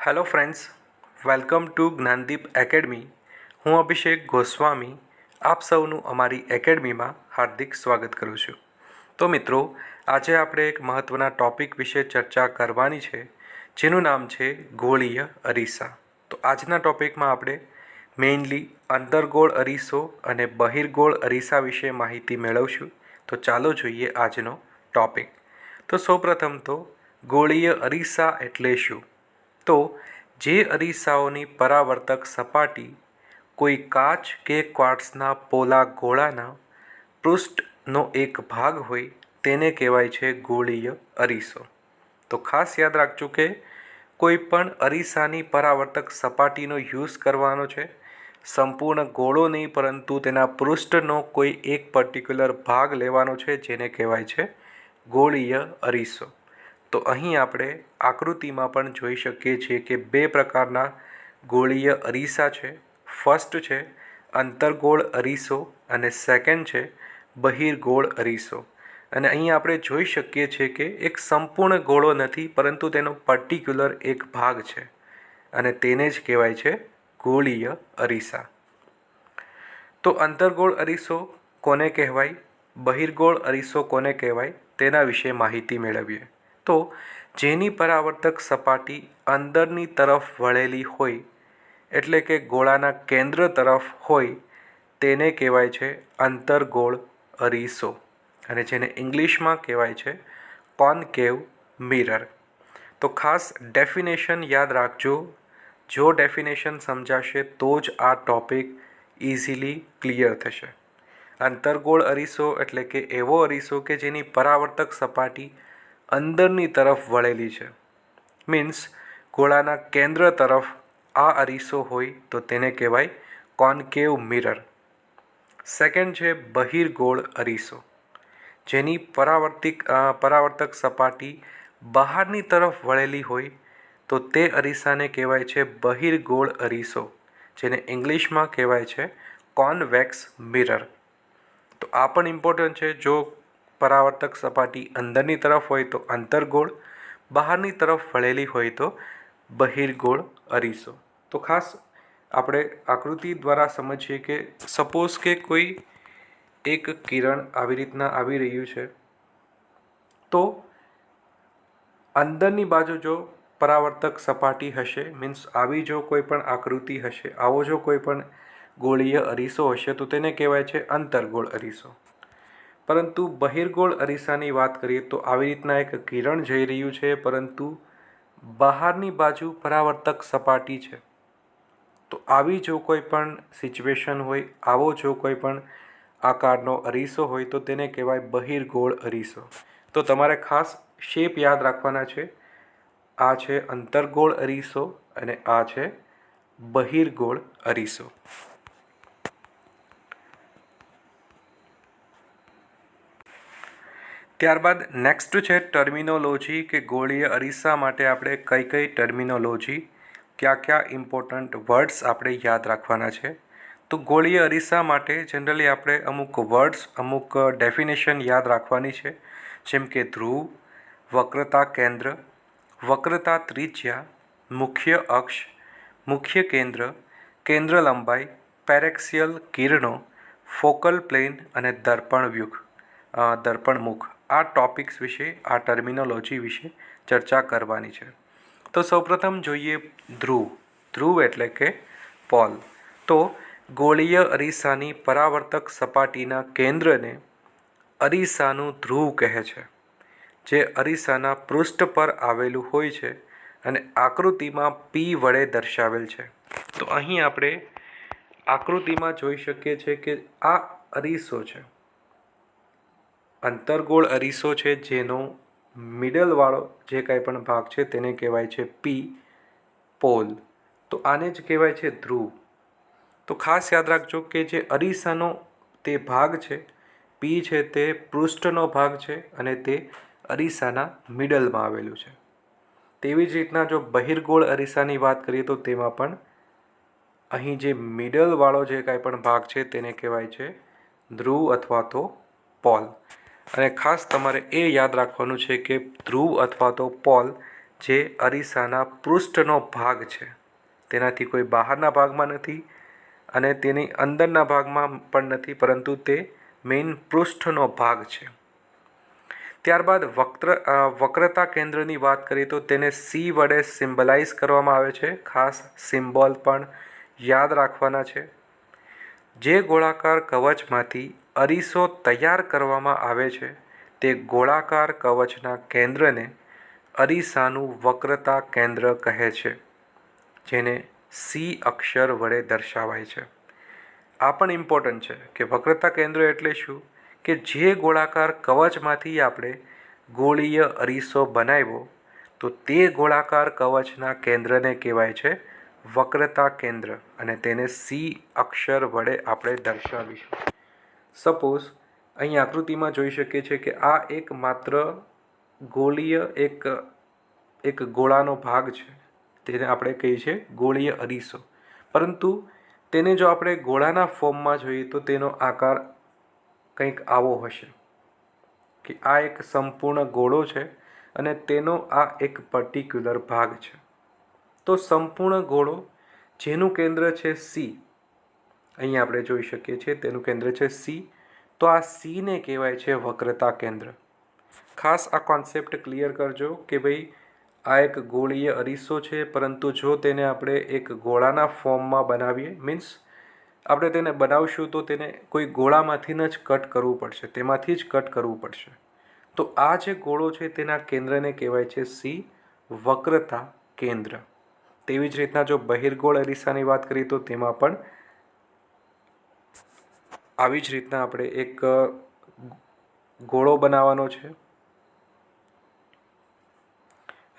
Hello friends, welcome to Gyandeep academy. હું અભિષેક ગોસ્વામી આપ સૌનું અમારી એકેડમીમાં હાર્દિક સ્વાગત કરું છું. તો મિત્રો, આજે આપણે એક મહત્ત્વના ટૉપિક વિશે ચર્ચા કરવાની છે, જેનું નામ છે ગોળીય અરીસા. તો આજના ટૉપિકમાં આપણે મેઇનલી અંતર્ગોળ અરીસો અને બહિર્ગોળ અરીસા વિશે માહિતી મેળવશું. તો ચાલો જોઈએ આજનો ટૉપિક. તો સૌપ્રથમ તો ગોળીય અરીસા એટલે શું? તો જે અરીસાઓની પરાવર્તક સપાટી કોઈ કાચ કે ક્વાર્ટ્સના પોલા ગોળાના પૃષ્ઠનો એક ભાગ હોય તેને કહેવાય છે ગોળીય અરીસો. તો ખાસ યાદ રાખજો કે કોઈ પણ અરીસાની પરાવર્તક સપાટીનો યુઝ કરવાનો છે. સંપૂર્ણ ગોળો નહીં, પરંતુ તેના પૃષ્ઠનો કોઈ એક પર્ટિક્યુલર ભાગ લેવાનો છે, જેને કહેવાય છે ગોળીય અરીસો. તો અહીં આપણે આકૃતિમાં પણ જોઈ શકીએ છીએ કે બે પ્રકારના ગોળીય અરીસા છે. ફર્સ્ટ છે અંતર્ગોળ અરીસો અને સેકન્ડ છે બહિર્ગોળ અરીસો. અને અહીં આપણે જોઈ શકીએ છીએ કે એક સંપૂર્ણ ગોળો નથી, પરંતુ તેનો પર્ટિક્યુલર એક ભાગ છે અને તેને જ કહેવાય છે ગોળીય અરીસા. તો અંતર્ગોળ અરીસો કોને કહેવાય, બહિર્ગોળ અરીસો કોને કહેવાય, તેના વિશે માહિતી મેળવીએ. તો જેની પરાવર્તક સપાટી અંદરની તરફ વળેલી હોય, એટલે કે ગોળાના કેન્દ્ર તરફ હોય, તેને કહેવાય છે અંતર્ગોળ અરીસો, અને જેને ઇંગ્લિશમાં કહેવાય છે કોનકેવ મિરર. તો ખાસ ડેફિનેશન યાદ રાખજો. જો ડેફિનેશન સમજાશે તો જ આ ટૉપિક ઇઝીલી ક્લિયર થશે. અંતર્ગોળ અરીસો એટલે કે એવો અરીસો કે જેની પરાવર્તક સપાટી અંદરની તરફ વળેલી છે, મીન્સ ગોળાના કેન્દ્ર તરફ આ અરીસો હોય તો તેને કહેવાય કોનકેવ મિરર. સેકન્ડ છે બહિર્ગોળ અરીસો, જેની પરાવર્તક સપાટી બહારની તરફ વળેલી હોય તો તે અરીસાને કહેવાય છે બહિર્ગોળ અરીસો, જેને ઇંગ્લિશમાં કહેવાય છે કોનવેક્સ મિરર. તો આ પણ ઇમ્પોર્ટન્ટ છે. જો પરાવર્તક સપાટી અંદરની તરફ હોય તો અંતર્ગોળ, બહારની તરફ વળેલી હોય તો બહિર્ગોળ અરીસો. તો ખાસ આપણે આકૃતિ દ્વારા સમજીએ કે સપોઝ કે કોઈ એક કિરણ આવી રીતના આવી રહ્યું છે, તો અંદરની બાજુ જો પરાવર્તક સપાટી હશે, મીન્સ આવી જો કોઈ પણ આકૃતિ હશે, આવો જો કોઈ પણ ગોળીય અરીસો હશે, તો તેને કહેવાય છે અંતર્ગોળ અરીસો. પરંતુ બહિર્ગોળ અરીસાની વાત કરીએ તો આવી રીતના એક કિરણ જઈ રહ્યું છે, પરંતુ બહારની બાજુ પરાવર્તક સપાટી છે. તો આવી જો કોઈ પણ સિચ્યુએશન હોય, આવો જો કોઈ પણ આકારનો અરીસો હોય, તો તેને કહેવાય બહિર્ગોળ અરીસો. તો તમારે ખાસ શેપ યાદ રાખવાના છે. આ છે અંતર્ગોળ અરીસો અને આ છે બહિર્ગોળ અરીસો. ત્યારબાદ નેક્સ્ટ છે ટર્મિનોલોજી, કે ગોળીય અરીસા માટે આપણે કઈ કઈ ટર્મિનોલોજી, કયા ઇમ્પોર્ટન્ટ વર્ડ્સ આપણે યાદ રાખવાના છે. તો ગોળીય અરીસા માટે જનરલી આપણે અમુક વર્ડ્સ, અમુક ડેફિનેશન યાદ રાખવાની છે, જેમ કે ધ્રુવ, વક્રતા કેન્દ્ર, વક્રતા ત્રિજ્યા, મુખ્ય અક્ષ, મુખ્ય કેન્દ્ર, કેન્દ્ર લંબાઈ, પેરેક્સિયલ કિરણો, ફોકલ પ્લેન અને દર્પણમુખ. આ ટોપિક્સ વિશે, આ ટર્મિનોલોજી વિશે ચર્ચા કરવાની છે. તો સૌપ્રથમ જોઈએ ધ્રુવ. ધ્રુવ એટલે કે પોલ. તો ગોળીય અરીસાની પરાવર્તક સપાટીના કેન્દ્રને અરીસાનું ધ્રુવ કહે છે, જે અરીસાના પૃષ્ઠ પર આવેલું હોય છે અને આકૃતિમાં P વડે દર્શાવેલ છે. તો અહીં આપણે આકૃતિમાં જોઈ શકીએ છીએ કે આ અરીસો છે, અંતર્ગોળ અરીસો છે, જેનો મિડલવાળો જે કાંઈ પણ ભાગ છે તેને કહેવાય છે P, પોલ. તો આને જ કહેવાય છે ધ્રુવ. તો ખાસ યાદ રાખજો કે જે અરીસાનો તે ભાગ છે, P છે, તે પૃષ્ઠનો ભાગ છે અને તે અરીસાના મિડલમાં આવેલું છે. તેવી જ રીતના જો બહિર્ગોળ અરીસાની વાત કરીએ તો તેમાં પણ અહીં જે મિડલવાળો જે કાંઈ પણ ભાગ છે તેને કહેવાય છે ધ્રુવ અથવા તો પોલ. અને ખાસ તમારે એ યાદ રાખવાનું છે કે ધ્રુવ અથવા તો પોલ જે અરીસાના પૃષ્ઠનો ભાગ છે, તેનાથી કોઈ બહારના ભાગમાં નથી અને તેની અંદરના ભાગમાં પણ નથી, પરંતુ તે મેઇન પૃષ્ઠનો ભાગ છે. ત્યારબાદ વક્રતા કેન્દ્રની વાત કરીએ તો તેને સી વડે સિમ્બલાઇઝ કરવામાં આવે છે. ખાસ સિમ્બોલ પણ યાદ રાખવાના છે. જે ગોળાકાર કવચમાંથી અરીસો તૈયાર કરવામાં આવે છે તે ગોળાકાર કવચના કેન્દ્રને અરીસાનું વક્રતા કેન્દ્ર કહે છે, જેને સી અક્ષર વડે દર્શાવાય છે. આ પણ ઇમ્પોર્ટન્ટ છે કે વક્રતા કેન્દ્ર એટલે શું, કે જે ગોળાકાર કવચમાંથી આપણે ગોળીય અરીસો બનાવ્યો તો તે ગોળાકાર કવચના કેન્દ્રને કહેવાય છે વક્રતા કેન્દ્ર, અને તેને સી અક્ષર વડે આપણે દર્શાવીશું. સપોઝ અહીં આકૃતિમાં જોઈ શકીએ છીએ કે આ એક માત્ર ગોળીય એક ગોળાનો ભાગ છે, તેને આપણે કહીએ છીએ ગોળીય અરીસો. પરંતુ તેને જો આપણે ગોળાના ફોર્મમાં જોઈએ તો તેનો આકાર કંઈક આવો હશે કે આ એક સંપૂર્ણ ગોળો છે અને તેનો આ એક પર્ટિક્યુલર ભાગ છે. તો સંપૂર્ણ ગોળો જેનું કેન્દ્ર છે સી, અહીં આપણે જોઈ શકીએ છીએ તેનું કેન્દ્ર છે સી, તો આ સીને કહેવાય છે વક્રતા કેન્દ્ર. ખાસ આ કોન્સેપ્ટ ક્લિયર કરજો કે ભાઈ આ એક ગોળીય અરીસો છે, પરંતુ જો તેને આપણે એક ગોળાના ફોર્મમાં બનાવીએ, મીન્સ આપણે તેને બનાવશું તો તેને કોઈ ગોળામાંથી જ કટ કરવું પડશે, તેમાંથી જ કટ કરવું પડશે. તો આ જે ગોળો છે તેના કેન્દ્રને કહેવાય છે સી, વક્રતા કેન્દ્ર. તેવી જ રીતના જો બહિર્ગોળ અરીસાની વાત કરીએ તો તેમાં પણ આવી જ રીતના આપણે એક ગોળો બનાવવાનો છે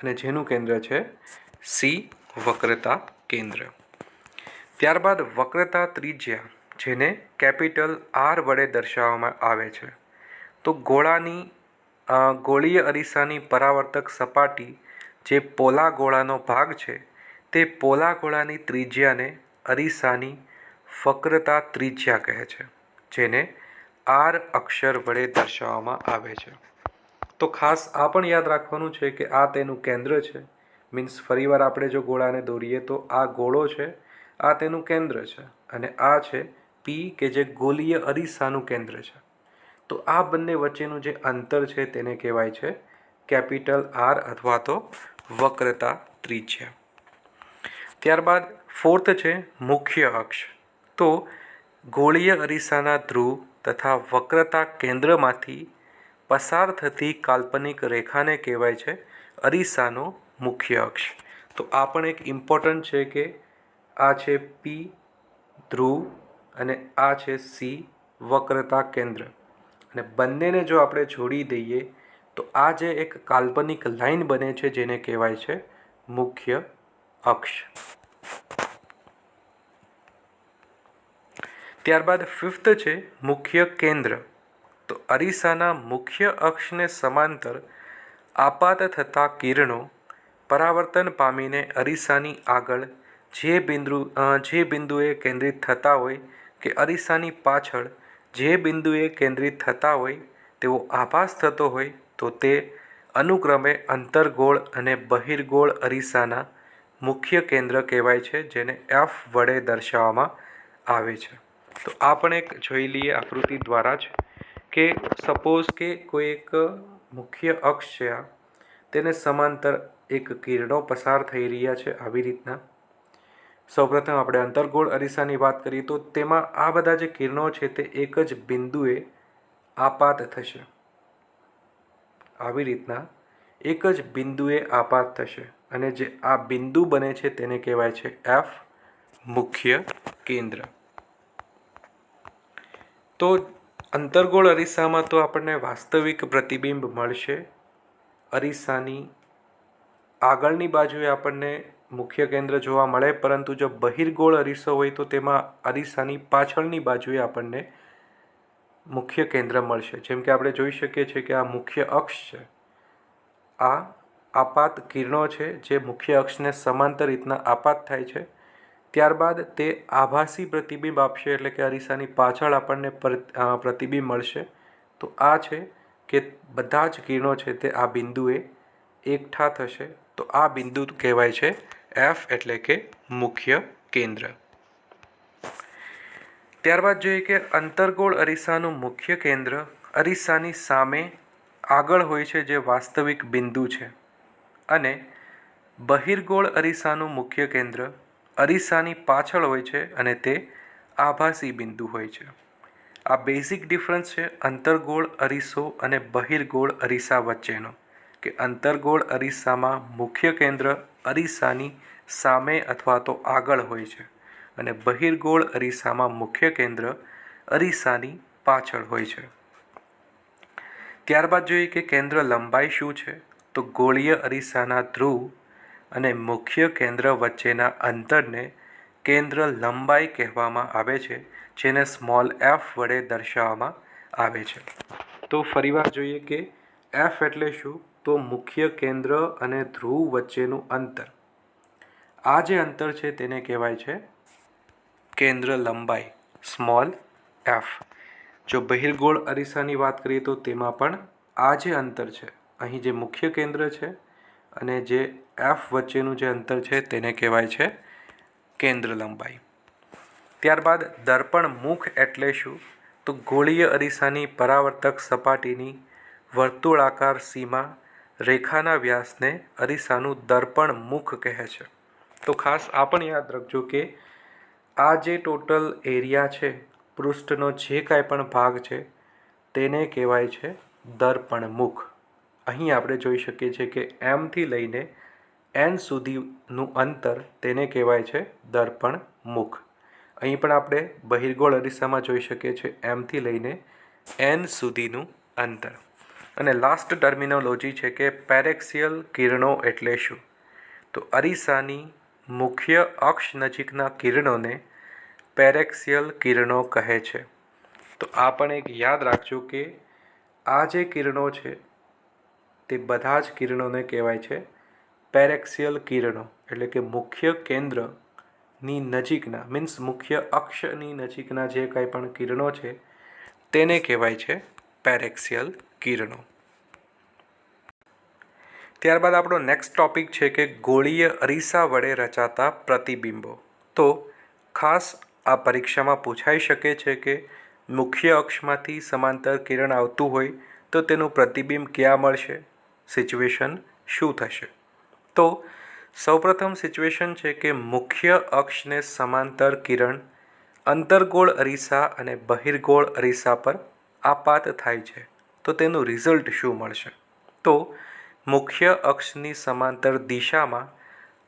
અને જેનું કેન્દ્ર છે સી, વક્રતા કેન્દ્ર. ત્યારબાદ વક્રતા ત્રિજ્યા, જેને કેપિટલ આર વડે દર્શાવવામાં આવે છે. તો ગોળીય અરીસાની પરાવર્તક સપાટી જે પોલા ગોળાનો ભાગ છે તે પોલા ગોળાની ત્રિજ્યાને અરીસાની વક્રતા ત્રિજ્યા કહે છે, જેને આર અક્ષર વડે દર્શાવવામાં આવે છે. તો ખાસ આ પણ યાદ રાખવાનું છે કે આ તેનું કેન્દ્ર છે. મીન્સ ફરીવાર આપણે જો ગોળાને દોરીએ તો આ ગોળો છે, આ તેનું કેન્દ્ર છે, અને આ છે પી કે જે ગોળીય અરીસાનું કેન્દ્ર છે. તો આ બંને વચ્ચેનું જે અંતર છે તેને કહેવાય છે કેપિટલ આર અથવા તો વક્રતા ત્રિજ્યા. ત્યારબાદ ફોર્થ છે મુખ્ય અક્ષ. તો ગોળીય અરીસાના ધ્રુવ તથા વક્રતા કેન્દ્રમાંથી પસાર થતી કાલ્પનિક રેખાને કહેવાય છે અરીસાનો મુખ્ય અક્ષ. તો આ પણ એક ઇમ્પોર્ટન્ટ છે કે આ છે પી ધ્રુવ અને આ છે સી વક્રતા કેન્દ્ર, અને બંનેને જો આપણે જોડી દઈએ તો આ જે એક કાલ્પનિક લાઈન બને છે જેને કહેવાય છે મુખ્ય અક્ષ. ત્યારબાદ ફિફ્થ છે મુખ્ય કેન્દ્ર. તો અરીસાના મુખ્ય અક્ષને સમાંતર આપાત થતા કિરણો પરાવર્તન પામીને અરીસાની આગળ જે બિંદુએ કેન્દ્રિત થતા હોય કે અરીસાની પાછળ જે બિંદુએ કેન્દ્રિત થતા હોય તેવો આભાસ થતો હોય તો તે અનુક્રમે અંતર્ગોળ અને બહિર્ગોળ અરીસાના મુખ્ય કેન્દ્ર કહેવાય છે, જેને એફ વડે દર્શાવવામાં આવે છે. તો આ પણ એક જોઈ લઈએ આકૃતિ દ્વારા જ કે સપોઝ કે કોઈ એક મુખ્ય અક્ષ છે, તેને સમાંતર એક કિરણો પસાર થઈ રહ્યા છે આવી રીતના. સૌપ્રથમ આપણે અંતર્ગોળ અરીસાની વાત કરીએ તો તેમાં આ બધા જે કિરણો છે તે એક જ બિંદુએ આપાત થશે. આવી રીતના એક જ બિંદુએ આપાત થશે અને જે આ બિંદુ બને છે તેને કહેવાય છે એફ, મુખ્ય કેન્દ્ર. તો અંતર્ગોળ અરીસામાં તો આપણને વાસ્તવિક પ્રતિબિંબ મળશે. અરીસાની આગળની બાજુએ આપણને મુખ્ય કેન્દ્ર જોવા મળે, પરંતુ જો બહિર્ગોળ અરીસો હોય તો તેમાં અરીસાની પાછળની બાજુએ આપણને મુખ્ય કેન્દ્ર મળશે. જેમ કે આપણે જોઈ શકીએ છીએ કે આ મુખ્ય અક્ષ છે, આ આપાત કિરણો છે જે મુખ્ય અક્ષને સમાંતર રીતના આપાત થાય છે. ત્યારબાદ તે આભાસી પ્રતિબિંબ આપશે, એટલે કે અરીસાની પાછળ આપણને પ્રતિબિંબ મળશે. તો આ છે કે બધા જ કિરણો છે તે આ બિંદુએ એકઠા થશે તો આ બિંદુ કહેવાય છે એફ એટલે કે મુખ્ય કેન્દ્ર. ત્યારબાદ જોઈએ કે અંતર્ગોળ અરીસાનું મુખ્ય કેન્દ્ર અરીસાની સામે આગળ હોય છે જે વાસ્તવિક બિંદુ છે, અને બહિર્ગોળ અરીસાનું મુખ્ય કેન્દ્ર અરીસાની પાછળ હોય છે અને તે આભાસી બિંદુ હોય છે. આ બેઝિક ડિફરન્સ છે અંતર્ગોળ અરીસો અને બહિર્ગોળ અરીસા વચ્ચેનો, કે અંતર્ગોળ અરીસામાં મુખ્ય કેન્દ્ર અરીસાની સામે અથવા તો આગળ હોય છે, અને બહિર્ગોળ અરીસામાં મુખ્ય કેન્દ્ર અરીસાની પાછળ હોય છે. ત્યારબાદ જોઈએ કે કેન્દ્ર લંબાઈ શું છે, તો ગોળીય અરીસાના ધ્રુવ અને મુખ્ય કેન્દ્ર વચ્ચેના અંતરને કેન્દ્ર લંબાઈ કહેવામાં આવે છે, જેને સ્મોલ એફ વડે દર્શાવવામાં આવે છે. તો ફરીવાર જોઈએ કે એફ એટલે શું, તો મુખ્ય કેન્દ્ર અને ધ્રુવ વચ્ચેનું અંતર. આ જે અંતર છે તેને કહેવાય છે કેન્દ્ર લંબાઈ, સ્મોલ એફ. જો બહિર્ગોળ અરીસાની વાત કરીએ તો તેમાં પણ આ જે અંતર છે, અહીં જે મુખ્ય કેન્દ્ર છે અને જે એફ વચ્ચેનું જે અંતર છે તેને કહેવાય છે કેન્દ્ર લંબાઈ. ત્યારબાદ દર્પણ મુખ એટલે શું, તો ગોળીય અરીસાની પરાવર્તક સપાટીની વર્તુળાકાર સીમા રેખાના વ્યાસને અરીસાનું દર્પણ મુખ કહે છે. તો ખાસ આ પણ યાદ રાખજો કે આ જે ટોટલ એરિયા છે, પૃષ્ઠનો જે કાંઈ પણ ભાગ છે તેને કહેવાય છે દર્પણ મુખ. અહીં આપણે જોઈ શકીએ છીએ કે એમથી લઈને એન સુધીનું અંતર તેને કહેવાય છે દર્પણ મુખ. અહીં પણ આપણે બહિર્ગોળ અરીસામાં જોઈ શકીએ છીએ એમથી લઈને એન સુધીનું અંતર. અને લાસ્ટ ટર્મિનોલોજી છે કે પેરેક્સિયલ કિરણો એટલે શું, તો અરીસાની મુખ્ય અક્ષ નજીકના કિરણોને પેરેક્સિયલ કિરણો કહે છે. તો આ પણ એક યાદ રાખજો કે આ જે કિરણો છે તે બધા જ કિરણોને કહેવાય છે પેરેક્સિયલ કિરણો, એટલે કે મુખ્ય કેન્દ્રની નજીકના, મીન્સ મુખ્ય અક્ષની નજીકના જે કાંઈ પણ કિરણો છે તેને કહેવાય છે પેરેક્સિયલ કિરણો. ત્યારબાદ આપણો નેક્સ્ટ ટોપિક છે કે ગોળીય અરીસા વડે રચાતા પ્રતિબિંબો. તો ખાસ આ પરીક્ષામાં પૂછાઈ શકે છે કે મુખ્ય અક્ષમાંથી સમાંતર કિરણ આવતું હોય તો તેનું પ્રતિબિંબ ક્યાં મળશે, સિચ્યુએશન શું થશે. તો સૌપ્રથમ સિચ્યુએશન છે કે મુખ્ય અક્ષને સમાંતર કિરણ અંતર્ગોળ અરીસા અને બહિર્ગોળ અરીસા પર આપાત થાય છે, તો તેનું રિઝલ્ટ શું મળશે. તો મુખ્ય અક્ષની સમાંતર દિશામાં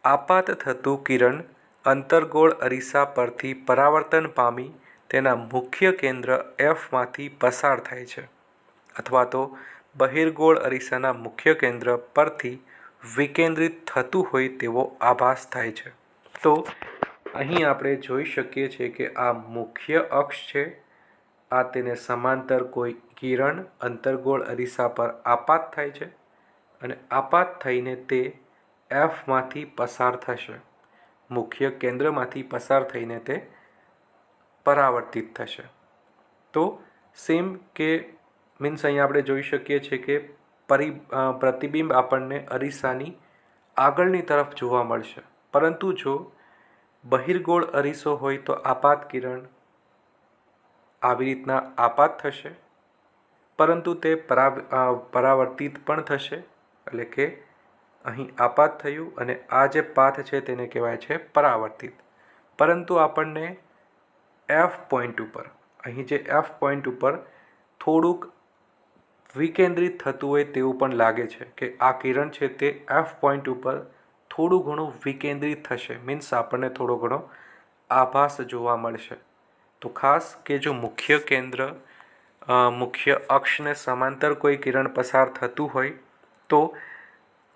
આપાત થતું કિરણ અંતર્ગોળ અરીસા પરથી પરાવર્તન પામી તેના મુખ્ય કેન્દ્ર એફમાંથી પસાર થાય છે, અથવા તો બહિર્ગોળ અરીસાના મુખ્ય કેન્દ્ર પરથી વિકેન્દ્રિત થતું હોય તેવો આભાસ થાય છે. તો અહીં આપણે જોઈ શકીએ છીએ કે આ મુખ્ય અક્ષ છે, આ તેને સમાંતર કોઈ કિરણ અંતર્ગોળ અરીસા પર આપાત થાય છે અને આપાત થઈને તે એફમાંથી પસાર થશે, મુખ્ય કેન્દ્રમાંથી પસાર થઈને તે પરાવર્તિત થશે. તો સેમ કે મીન્સ અહીં આપણે જોઈ શકીએ છીએ કે પ્રતિબિંબ આપણને અરીસાની આગળની તરફ જોવા મળશે, પરંતુ જો બહિર્ગોળ અરીસો હોય તો આપાત કિરણ આવી રીતના આપાત થશે, પરંતુ તે પરાવર્તિત પણ થશે, એટલે કે અહીં આપાત થયું અને આ જે પાથ છે તેને કહેવાય છે પરાવર્તિત. પરંતુ આપણને એફ પોઈન્ટ ઉપર, અહીં જે એફ પોઈન્ટ ઉપર થોડુંક વિકેન્દ્રિત થતું હોય તેવું પણ લાગે છે કે આ કિરણ છે તે એફ પોઈન્ટ ઉપર થોડું ઘણું વિકેન્દ્રિત થશે, મીન્સ આપણને થોડો ઘણો આભાસ જોવા મળશે. તો ખાસ કે જો મુખ્ય કેન્દ્ર મુખ્ય અક્ષને સમાંતર કોઈ કિરણ પસાર થતું હોય તો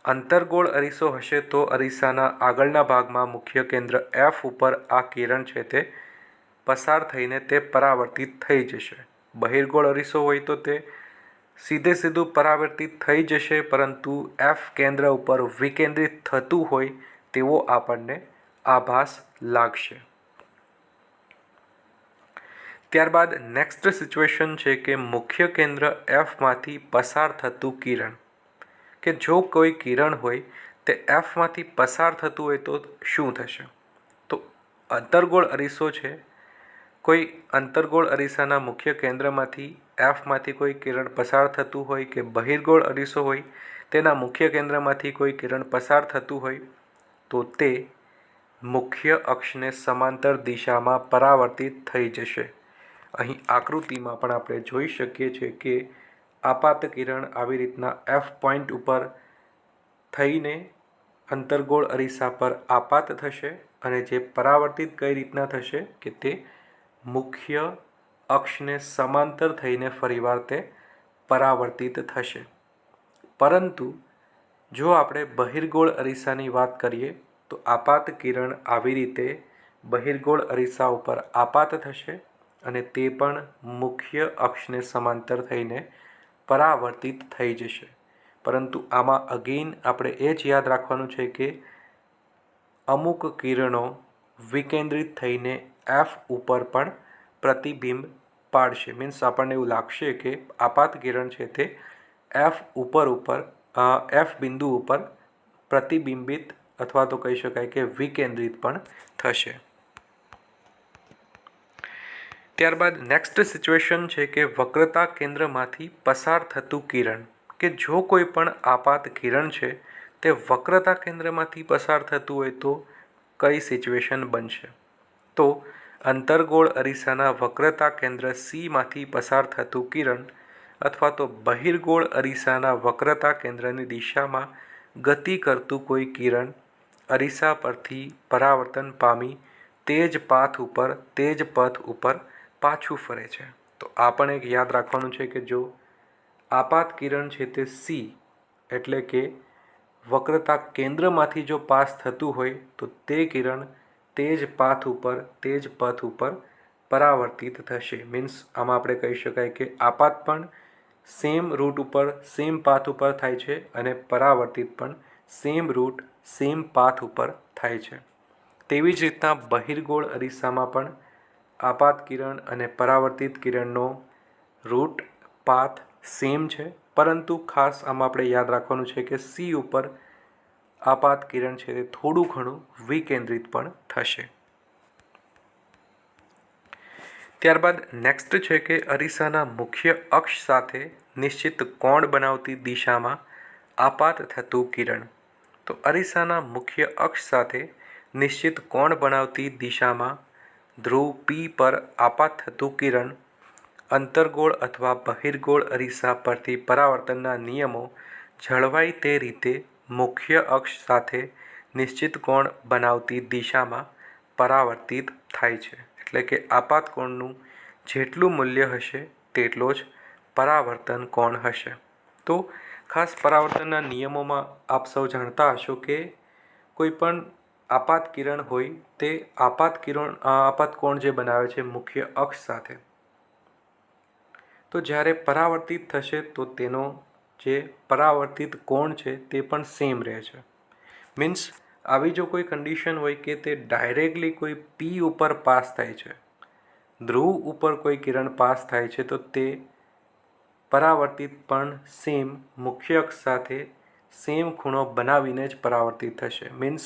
અંતર્ગોળ અરીસો હશે તો અરીસાના આગળના ભાગમાં મુખ્ય કેન્દ્ર એફ ઉપર આ કિરણ છે તે પસાર થઈને તે પરાવર્તિત થઈ જશે. બહિર્ગોળ અરીસો હોય તો તે સીધું પરાવર્તિત થઈ જશે, પરંતુ એફ કેન્દ્ર ઉપર વિકેન્દ્રિત થતું હોય તેવો આપણને આભાસ લાગશે. ત્યારબાદ નેક્સ્ટ સિચ્યુએશન છે કે મુખ્ય કેન્દ્ર એફમાંથી પસાર થતું કિરણ, કે જો કોઈ કિરણ હોય તે એફમાંથી પસાર થતું હોય તો શું થશે? તો અંતર્ગોળ અરીસો છે, કોઈ અંતર્ગોળ અરીસાના મુખ્ય કેન્દ્રમાંથી એફમાંથી કોઈ કિરણ પસાર થતું હોય કે બહિર્ગોળ અરીસો હોય તેના મુખ્ય કેન્દ્રમાંથી કોઈ કિરણ પસાર થતું હોય તો તે મુખ્ય અક્ષને સમાંતર દિશામાં પરાવર્તિત થઈ જશે. અહીં આકૃતિમાં પણ આપણે જોઈ શકીએ છીએ કે આપાત કિરણ આવી રીતના એફ પોઈન્ટ ઉપર થઈને અંતર્ગોળ અરીસા પર આપાત થશે અને જે પરાવર્તિત કઈ રીતના થશે કે તે મુખ્ય અક્ષને સમાંતર થઈને ફરીવાર તે પરાવર્તિત થશે. પરંતુ જો આપણે બહિર્ગોળ અરીસાની વાત કરીએ તો આપાત કિરણ આવી રીતે બહિર્ગોળ અરીસા ઉપર આપાત થશે અને તે પણ મુખ્ય અક્ષને સમાંતર થઈને પરાવર્તિત થઈ જશે. પરંતુ આમાં અગેઇન આપણે એ જ યાદ રાખવાનું છે કે અમુક કિરણો વિકેન્દ્રિત થઈને એફ ઉપર પણ પ્રતિબિંબ પાડશે. મીન્સ આપણને એવું લાગશે કે આપાત કિરણ છે તે એફ એફ બિંદુ ઉપર પ્રતિબિંબિત અથવા તો કહી શકાય કે વિકેન્દ્રિત પણ થશે. ત્યારબાદ નેક્સ્ટ સિચ્યુએશન છે કે વક્રતા કેન્દ્રમાંથી પસાર થતું કિરણ, કે જો કોઈ પણ આપાત કિરણ છે તે વક્રતા કેન્દ્રમાંથી પસાર થતું હોય તો કઈ સિચ્યુએશન બનશે? તો અંતર્ગોળ અરીસાના વક્રતા કેન્દ્ર સીમાંથી પસાર થતું કિરણ અથવા તો બહિર્ગોળ અરીસાના વક્રતા કેન્દ્રની દિશામાં ગતિ કરતું કોઈ કિરણ અરીસા પરથી પરાવર્તન પામી તે જ પથ ઉપર પાછું ફરે છે. તો આ પણ એક યાદ રાખવાનું છે કે જો આપાત કિરણ છે તે સી એટલે કે વક્રતા કેન્દ્રમાંથી જો પાસ થતું હોય તો તે કિરણ તે જ પથ ઉપર પરાવર્તિત થશે. મીન્સ આમાં આપણે કહી શકાય કે આપાત પણ સેમ રૂટ ઉપર સેમ પાથ ઉપર થાય છે અને પરાવર્તિત પણ સેમ રૂટ સેમ પાથ ઉપર થાય છે. તેવી જ રીતના બહિર્ગોળ અરીસામાં પણ આપાત કિરણ અને પરાવર્તિત કિરણનો રૂટ પાથ સેમ છે, પરંતુ ખાસ આમાં આપણે યાદ રાખવાનું છે કે સી ઉપર આપાત કિરણ છે તે થોડું ઘણું વિકેન્દ્રિત પણ થશે. ત્યારબાદ નેક્સ્ટ છે કે અરીસાના મુખ્ય અક્ષ સાથે નિશ્ચિત કોણ બનાવતી દિશામાં આપાત થતું કિરણ. તો અરીસાના મુખ્ય અક્ષ સાથે નિશ્ચિત કોણ બનાવતી દિશામાં ધ્રુવ પી પર આપાત થતું કિરણ અંતર્ગોળ અથવા બહિર્ગોળ અરીસા પરથી પરાવર્તનના નિયમો જળવાય તે રીતે મુખ્ય અક્ષ સાથે નિશ્ચિત કોણ બનાવતી દિશામાં પરાવર્તિત થાય છે. એટલે કે આપાત કોણનું જેટલું મૂલ્ય હશે તેટલો જ પરાવર્તન કોણ હશે. તો ખાસ પરાવર્તનના નિયમોમાં આપ સૌ જાણતા હશો કે કોઈ પણ આપાત કિરણ હોય તે આપાત કોણ જે બનાવે છે મુખ્ય અક્ષ સાથે, તો જ્યારે પરાવર્તિત થશે તો તેનો જે પરાવર્તિત કોણ છે તે પણ સેમ રહે છે. મીન્સ આવી જો કોઈ કન્ડિશન હોય કે તે ડાયરેક્ટલી કોઈ પી ઉપર પાસ થાય છે, ધ્રુવ ઉપર કોઈ કિરણ પાસ થાય છે, તો તે પરાવર્તિત પણ સેમ મુખ્ય અક્ષ સાથે સેમ ખૂણો બનાવીને જ પરાવર્તિત થશે. મીન્સ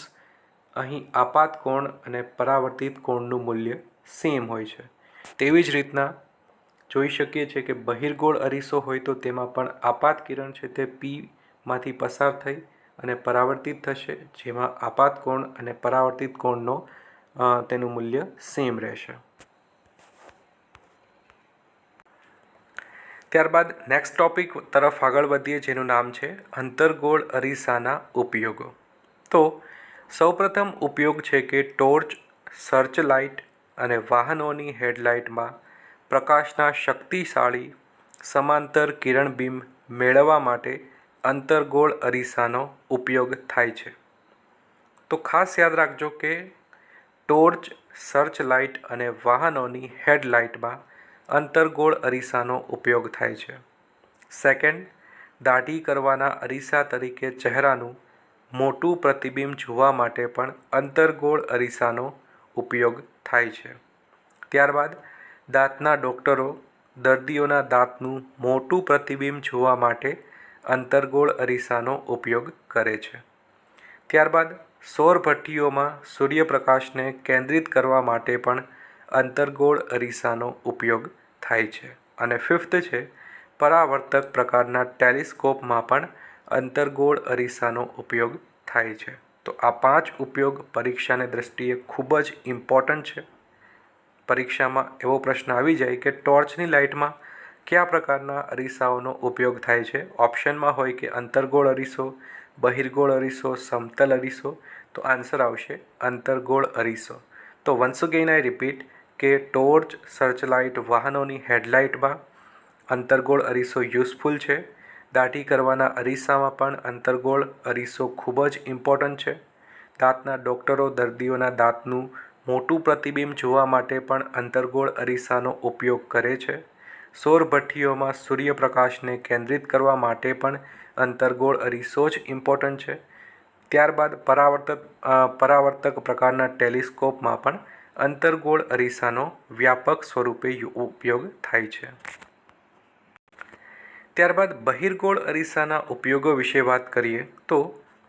અહીં આપાત કોણ અને પરાવર્તિત કોણનું મૂલ્ય સેમ હોય છે. તેવી જ રીતના જોઈ શકીએ છીએ કે બહિર્ગોળ અરીસો હોય તો તેમાં પણ આપાત કિરણ છે તે પીમાંથી પસાર થઈ અને પરાવર્તિત થશે, જેમાં આપાત કોણ અને પરાવર્તિત કોણનો તેનું મૂલ્ય સેમ રહેશે. ત્યારબાદ નેક્સ્ટ ટોપિક તરફ આગળ વધીએ જેનું નામ છે અંતર્ગોળ અરીસાના ઉપયોગો. તો સૌપ્રથમ ઉપયોગ છે કે ટોર્ચ, સર્ચ લાઇટ અને વાહનોની હેડલાઇટમાં પ્રકાશના શક્તિશાળી સમાંતર કિરણબિંબ મેળવવા માટે અંતર્ગોળ અરીસાનો ઉપયોગ થાય છે. તો ખાસ યાદ રાખજો કે ટોર્ચ, સર્ચ લાઇટ અને વાહનોની હેડલાઇટમાં અંતર્ગોળ અરીસાનો ઉપયોગ થાય છે. સેકન્ડ, દાઢી કરવાના અરીસા તરીકે ચહેરાનું મોટું પ્રતિબિંબ જોવા માટે પણ અંતર્ગોળ અરીસાનો ઉપયોગ થાય છે. ત્યારબાદ દાંતના ડૉક્ટરો દર્દીઓના દાંતનું મોટું પ્રતિબિંબ જોવા માટે અંતર્ગોળ અરીસાનો ઉપયોગ કરે છે. ત્યારબાદ સૌર ભઠ્ઠીઓમાં સૂર્યપ્રકાશને કેન્દ્રિત કરવા માટે પણ અંતર્ગોળ અરીસાનો ઉપયોગ થાય છે. અને ફિફ્થ છે પરાવર્તક પ્રકારના ટેલિસ્કોપમાં પણ અંતર્ગોળ અરીસાનો ઉપયોગ થાય છે. તો આ 5 ઉપયોગ પરીક્ષાની દૃષ્ટિએ ખૂબ જ ઇમ્પોર્ટન્ટ છે. પરીક્ષામાં એવો પ્રશ્ન આવી જાય કે ટોર્ચની લાઇટમાં કયા પ્રકારના અરીસાઓનો ઉપયોગ થાય છે. ઓપ્શનમાં હોય કે અંતર્ગોળ અરીસો, બહિર્ગોળ અરીસો, સમતલ અરીસો. તો આન્સર આવશે અંતર્ગોળ અરીસો. તો વન્સ અગેન આઈ રિપીટ કે ટોર્ચ, સર્ચલાઇટ, વાહનોની હેડલાઇટમાં અંતર્ગોળ અરીસો યુઝફુલ છે. દાઢી કરવાના અરીસામાં પણ અંતર્ગોળ અરીસો ખૂબ જ ઇમ્પોર્ટન્ટ છે. દાંતના ડૉક્ટરો દર્દીઓના દાંતનું મોટું પ્રતિબિંબ જોવા માટે પણ અંતર્ગોળ અરીસાનો ઉપયોગ કરે છે. સૌર ભઠ્ઠીઓમાં સૂર્યપ્રકાશને કેન્દ્રિત કરવા માટે પણ અંતર્ગોળ અરીસો જ ઇમ્પોર્ટન્ટ છે. ત્યારબાદ પરાવર્તક પ્રકારના ટેલિસ્કોપમાં પણ અંતર્ગોળ અરીસાનો વ્યાપક સ્વરૂપે ઉપયોગ થાય છે. ત્યારબાદ બહિર્ગોળ અરીસાના ઉપયોગો વિશે વાત કરીએ તો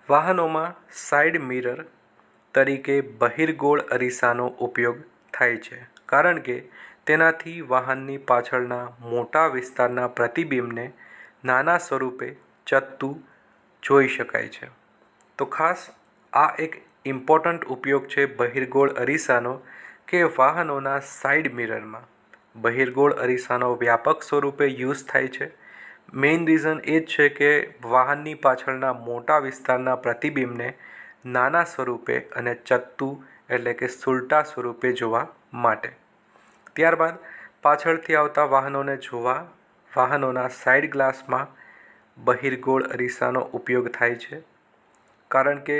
વાહનોમાં સાઇડ મિરર તરીકે બહિર્ગોળ અરીસાનો ઉપયોગ થાય છે, કારણ કે તેનાથી વાહનની પાછળના મોટા વિસ્તારના પ્રતિબિંબને નાના સ્વરૂપે ચત્તું જોઈ શકાય છે. તો ખાસ આ એક ઇમ્પોર્ટન્ટ ઉપયોગ છે બહિર્ગોળ અરીસાનો કે વાહનોના સાઇડ મિરરમાં બહિર્ગોળ અરીસાનો વ્યાપક સ્વરૂપે યુઝ થાય છે. મેઇન રીઝન એ જ છે કે વાહનની પાછળના મોટા વિસ્તારના પ્રતિબિંબને નાના સ્વરૂપે અને ચત્તું એટલે કે સુલટા સ્વરૂપે જોવા માટે. ત્યારબાદ પાછળથી આવતા વાહનોને જોવા વાહનોના સાઇડ ગ્લાસમાં બહિર્ગોળ અરીસાનો ઉપયોગ થાય છે, કારણ કે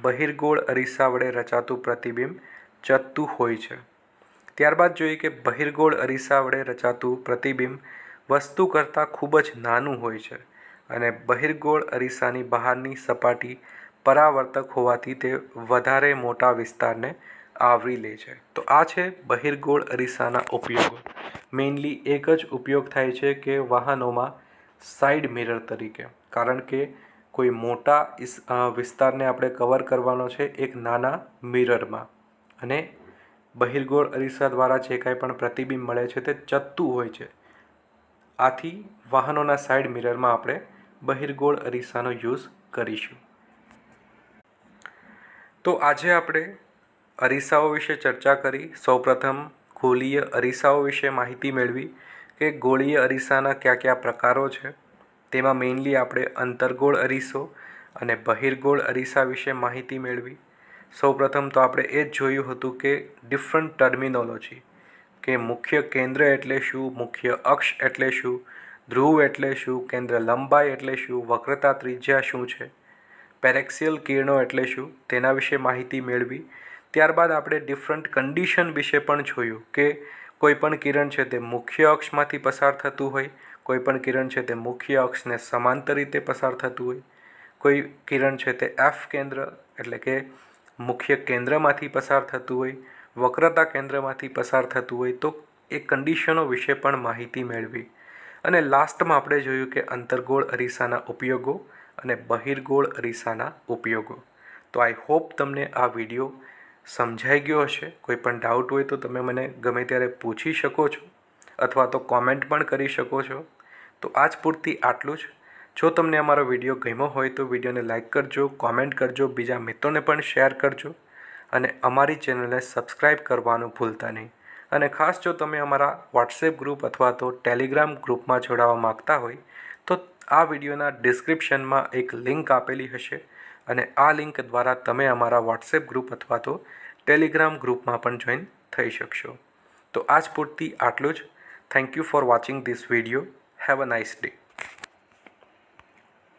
બહિર્ગોળ અરીસા વડે રચાતું પ્રતિબિંબ ચત્તું હોય છે. ત્યારબાદ જોઈએ કે બહિર્ગોળ અરીસા વડે રચાતું પ્રતિબિંબ વસ્તુ કરતાં ખૂબ જ નાનું હોય છે અને બહિર્ગોળ અરીસાની બહારની સપાટી પરાવર્તક હોવાથી તે વધારે મોટા વિસ્તારને આવરી લે છે. તો આ છે બહિર્ગોળ અરીસાના ઉપયોગો. મેઇનલી એક જ ઉપયોગ થાય છે કે વાહનોમાં સાઇડ મિરર તરીકે, કારણ કે કોઈ મોટા વિસ્તારને આપણે કવર કરવાનો છે એક નાના મિરરમાં, અને બહિર્ગોળ અરીસા દ્વારા જે કાંઈ પણ પ્રતિબિંબ મળે છે તે ચત્તું હોય છે. આથી વાહનોના સાઇડ મિરરમાં આપણે બહિર્ગોળ અરીસાનો યુઝ કરીશું. તો આજે આપણે અરીસાઓ વિશે ચર્ચા કરી. સૌપ્રથમ ગોળીય અરીસાઓ વિશે માહિતી મેળવી કે ગોળીય અરીસાના કયા કયા પ્રકારો છે. તેમાં મેઇનલી આપણે અંતર્ગોળ અરીસો અને બહિર્ગોળ અરીસા વિશે માહિતી મેળવી. સૌપ્રથમ તો આપણે એ જ જોયું હતું કે ડિફરન્ટ ટર્મિનોલોજી, કે મુખ્ય કેન્દ્ર એટલે શું, મુખ્ય અક્ષ એટલે શું, ધ્રુવ એટલે શું, કેન્દ્ર લંબાઈ એટલે શું, વક્રતા ત્રિજ્યા શું છે, પેરેક્સિયલ કિરણો એટલે શું, તેના વિશે માહિતી મેળવી. ત્યારબાદ આપણે ડિફરન્ટ કન્ડિશન વિશે પણ જોયું કે કોઈ પણ કિરણ છે તે મુખ્ય અક્ષમાંથી પસાર થતું હોય, કોઈ પણ કિરણ છે તે મુખ્ય અક્ષને સમાંતર રીતે પસાર થતું હોય, કોઈ કિરણ છે તે એફ કેન્દ્ર એટલે કે મુખ્ય કેન્દ્રમાંથી પસાર થતું હોય, વક્રતા કેન્દ્રમાંથી પસાર થતું હોય. તો એ કન્ડિશનો વિશે પણ માહિતી મેળવી. અને લાસ્ટમાં આપણે જોયું કે અંતર્ગોળ અરીસાના ઉપયોગો અને બહિર્ગોળ અરીસાના ઉપયોગો. તો આઈ હોપ તમને આ વિડીયો સમજાઈ ગયો હશે. કોઈ પણ ડાઉટ હોય તો તમે મને ગમે ત્યારે પૂછી શકો છો, અથવા તો કોમેન્ટ પણ કરી શકો છો. તો આજ પૂરતી આટલું જ. જો તમને અમારો વિડીયો ગમ્યો હોય તો વિડીયોને લાઇક કરજો, કોમેન્ટ કરજો, બીજા મિત્રોને પણ શેર કરજો અને અમારી ચેનલને સબસ્ક્રાઈબ કરવાનું ભૂલતા નહીં. અને ખાસ જો તમે અમારા વોટ્સએપ ગ્રુપ અથવા તો ટેલિગ્રામ ગ્રુપમાં જોડાવા માગતા હોય તો આ વિડીયોના ડિસ્ક્રિપ્શનમાં એક લિંક આપેલી હશે, અને આ લિંક દ્વારા તમે અમારા વોટ્સએપ ગ્રુપ અથવા તો ટેલિગ્રામ ગ્રુપમાં પણ જોઈન થઈ શકશો. તો આજ પૂરતી આટલું જ. Thank you for watching this video. Have a nice day.